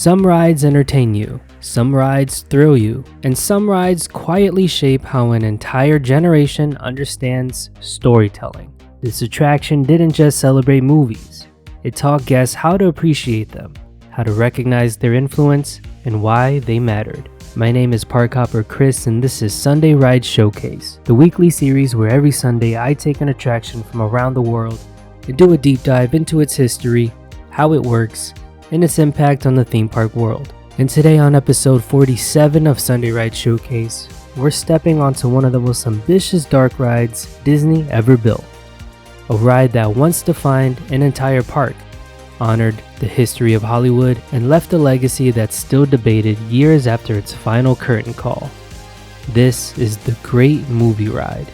Some rides entertain you, some rides thrill you, and some rides quietly shape how an entire generation understands storytelling. This attraction didn't just celebrate movies, it taught guests how to appreciate them, how to recognize their influence, and why they mattered. My name is Park Hopper Chris, and this is Sunday Ride Showcase, the weekly series where every Sunday I take an attraction from around the world and do a deep dive into its history, how it works, and its impact on the theme park world. And today on episode 47 of Sunday Ride Showcase, we're stepping onto one of the most ambitious dark rides Disney ever built. A ride that once defined an entire park, honored the history of Hollywood, and left a legacy that's still debated years after its final curtain call. This is the Great Movie Ride.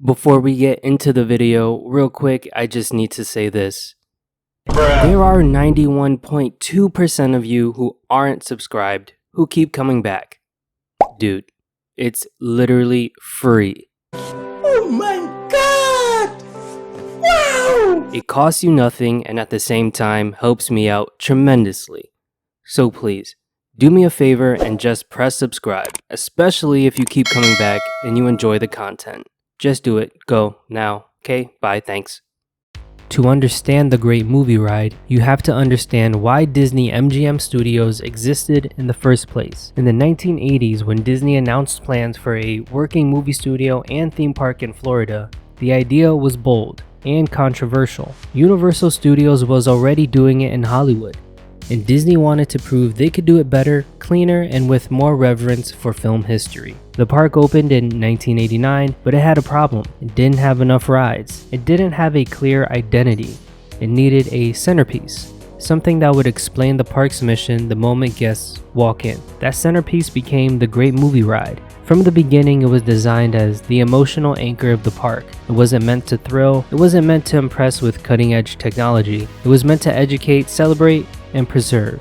Before we get into the video, real quick, I just need to say this. There are 91.2% of you who aren't subscribed who keep coming back. Dude, it's literally free. Oh my god! Wow! It costs you nothing and at the same time helps me out tremendously. So please, do me a favor and just press subscribe, especially if you keep coming back and you enjoy the content. Just do it. Go now. Okay? Bye. Thanks. To understand the Great Movie Ride, you have to understand why Disney MGM Studios existed in the first place. In the 1980s, when Disney announced plans for a working movie studio and theme park in Florida, the idea was bold and controversial. Universal Studios was already doing it in Hollywood, and Disney wanted to prove they could do it better, cleaner, and with more reverence for film history. The park opened in 1989, but it had a problem. It didn't have enough rides. It didn't have a clear identity. It needed a centerpiece, something that would explain the park's mission the moment guests walk in. That centerpiece became the Great Movie Ride. From the beginning, it was designed as the emotional anchor of the park. It wasn't meant to thrill. It wasn't meant to impress with cutting-edge technology. It was meant to educate, celebrate, and preserve.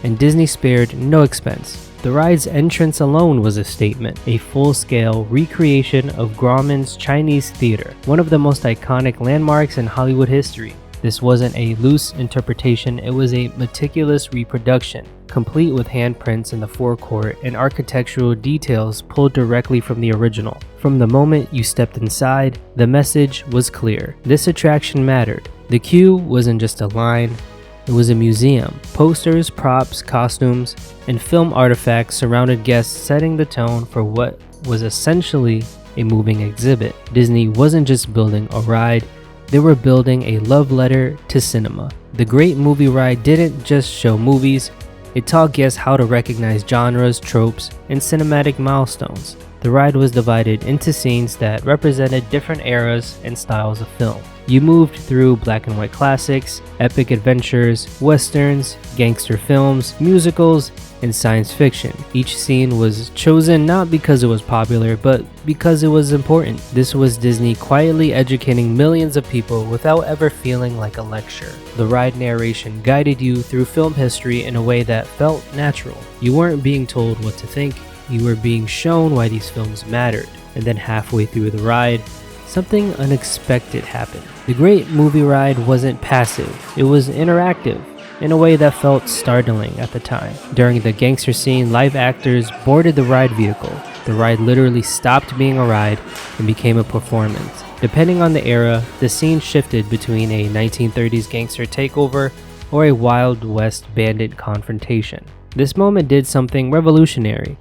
And Disney spared no expense. The ride's entrance alone was a statement, a full-scale recreation of Grauman's Chinese theater, one of the most iconic landmarks in Hollywood history. This wasn't a loose interpretation, it was a meticulous reproduction, complete with handprints in the forecourt and architectural details pulled directly from the original. From the moment you stepped inside, the message was clear. This attraction mattered. The queue wasn't just a line, it was a museum. Posters, props, costumes, and film artifacts surrounded guests, setting the tone for what was essentially a moving exhibit. Disney wasn't just building a ride, they were building a love letter to cinema. The Great Movie Ride didn't just show movies, it taught guests how to recognize genres, tropes, and cinematic milestones. The ride was divided into scenes that represented different eras and styles of film. You moved through black and white classics, epic adventures, westerns, gangster films, musicals, and science fiction. Each scene was chosen not because it was popular, but because it was important. This was Disney quietly educating millions of people without ever feeling like a lecture. The ride narration guided you through film history in a way that felt natural. You weren't being told what to think, you were being shown why these films mattered. And then halfway through the ride, something unexpected happened. The Great Movie Ride wasn't passive, it was interactive, in a way that felt startling at the time. During the gangster scene, live actors boarded the ride vehicle. The ride literally stopped being a ride and became a performance. Depending on the era, the scene shifted between a 1930s gangster takeover or a Wild West bandit confrontation. This moment did something revolutionary.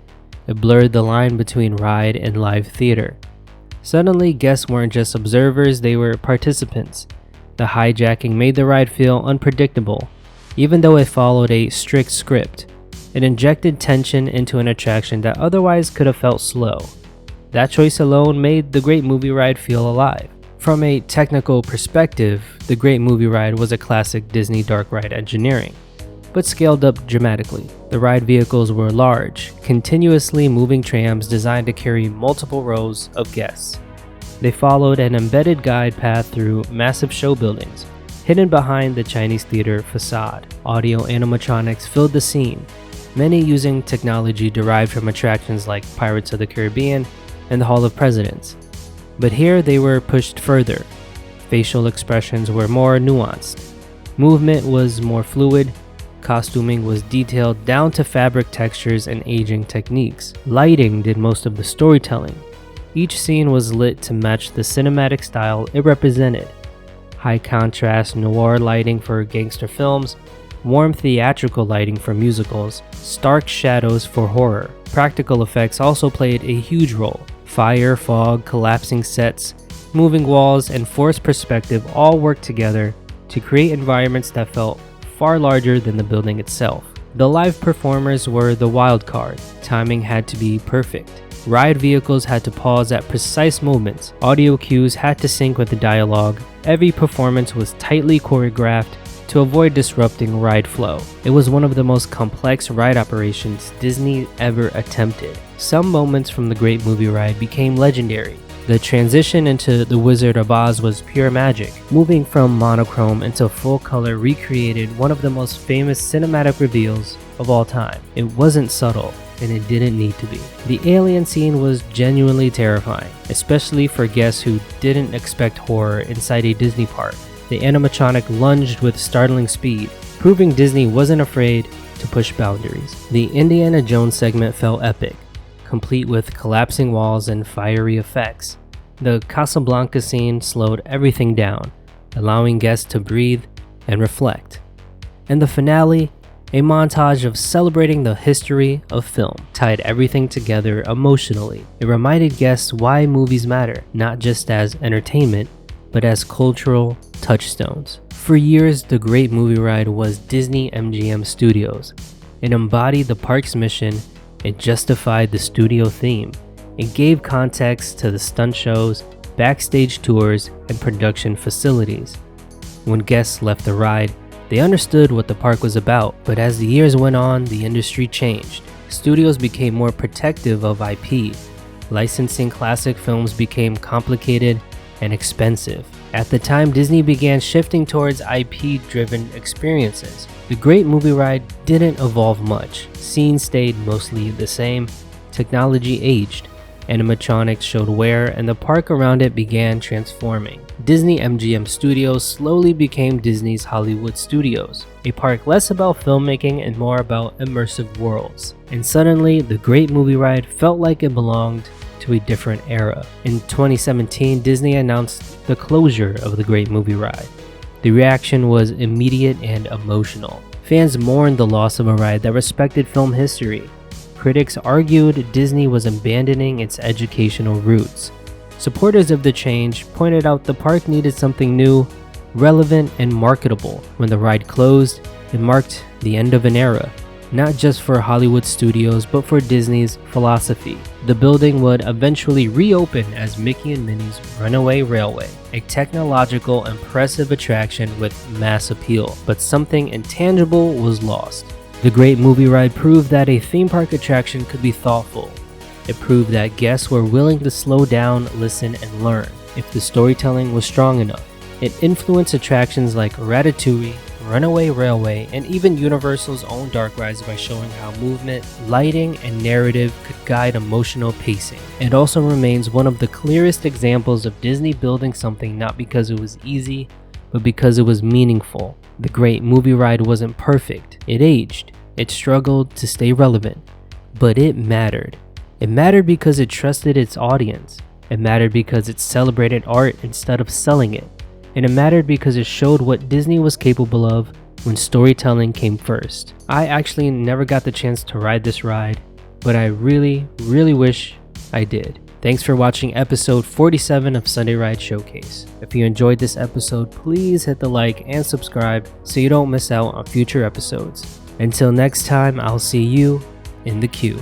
It blurred the line between ride and live theater. Suddenly, guests weren't just observers, they were participants. The hijacking made the ride feel unpredictable, even though it followed a strict script. It injected tension into an attraction that otherwise could have felt slow. That choice alone made the Great Movie Ride feel alive. From a technical perspective, the Great Movie Ride was a classic Disney dark ride engineering, but scaled up dramatically. The ride vehicles were large, continuously moving trams designed to carry multiple rows of guests. They followed an embedded guide path through massive show buildings, Hidden behind the Chinese theater facade, audio animatronics filled the scene, many using technology derived from attractions like Pirates of the Caribbean and the Hall of Presidents. But here they were pushed further. Facial expressions were more nuanced. Movement was more fluid. Costuming was detailed down to fabric textures and aging techniques. Lighting did most of the storytelling. Each scene was lit to match the cinematic style it represented. High contrast noir lighting for gangster films, warm theatrical lighting for musicals, stark shadows for horror. Practical effects also played a huge role. Fire, fog, collapsing sets, moving walls, and forced perspective all worked together to create environments that felt far larger than the building itself. The live performers were the wild card. Timing had to be perfect. Ride vehicles had to pause at precise moments. Audio cues had to sync with the dialogue. Every performance was tightly choreographed to avoid disrupting ride flow. It was one of the most complex ride operations Disney ever attempted. Some moments from the Great Movie Ride became legendary. The transition into The Wizard of Oz was pure magic. Moving from monochrome into full color recreated one of the most famous cinematic reveals of all time. It wasn't subtle, and it didn't need to be. The alien scene was genuinely terrifying, especially for guests who didn't expect horror inside a Disney park. The animatronic lunged with startling speed, proving Disney wasn't afraid to push boundaries. The Indiana Jones segment felt epic, complete with collapsing walls and fiery effects. The Casablanca scene slowed everything down, allowing guests to breathe and reflect. And the finale, a montage of celebrating the history of film, tied everything together emotionally. It reminded guests why movies matter, not just as entertainment, but as cultural touchstones. For years, the Great Movie Ride was Disney MGM Studios. It embodied the park's mission. It justified the studio theme. It gave context to the stunt shows, backstage tours, and production facilities. When guests left the ride, they understood what the park was about, but as the years went on, the industry changed. Studios became more protective of IP. Licensing classic films became complicated and expensive. At the time, Disney began shifting towards IP-driven experiences. The Great Movie Ride didn't evolve much. Scenes stayed mostly the same. Technology aged. Animatronics showed wear, and the park around it began transforming. Disney MGM Studios slowly became Disney's Hollywood Studios, a park less about filmmaking and more about immersive worlds. And suddenly, the Great Movie Ride felt like it belonged to a different era. In 2017, Disney announced the closure of the Great Movie Ride. The reaction was immediate and emotional. Fans mourned the loss of a ride that respected film history. Critics argued Disney was abandoning its educational roots. Supporters of the change pointed out the park needed something new, relevant, and marketable. When the ride closed, it marked the end of an era, not just for Hollywood studios, but for Disney's philosophy. The building would eventually reopen as Mickey and Minnie's Runaway Railway, a technological, impressive attraction with mass appeal, but something intangible was lost. The Great Movie Ride proved that a theme park attraction could be thoughtful. It proved that guests were willing to slow down, listen, and learn if the storytelling was strong enough. It influenced attractions like Ratatouille, Runaway Railway, and even Universal's own Dark Rides by showing how movement, lighting, and narrative could guide emotional pacing. It also remains one of the clearest examples of Disney building something not because it was easy, but because it was meaningful. The Great Movie Ride wasn't perfect. It aged. It struggled to stay relevant. But it mattered. It mattered because it trusted its audience. It mattered because it celebrated art instead of selling it. And it mattered because it showed what Disney was capable of when storytelling came first. I actually never got the chance to ride this ride, but I really wish I did. Thanks for watching episode 47 of Sunday Ride Showcase. If you enjoyed this episode, please hit the like and subscribe so you don't miss out on future episodes. Until next time, I'll see you in the queue.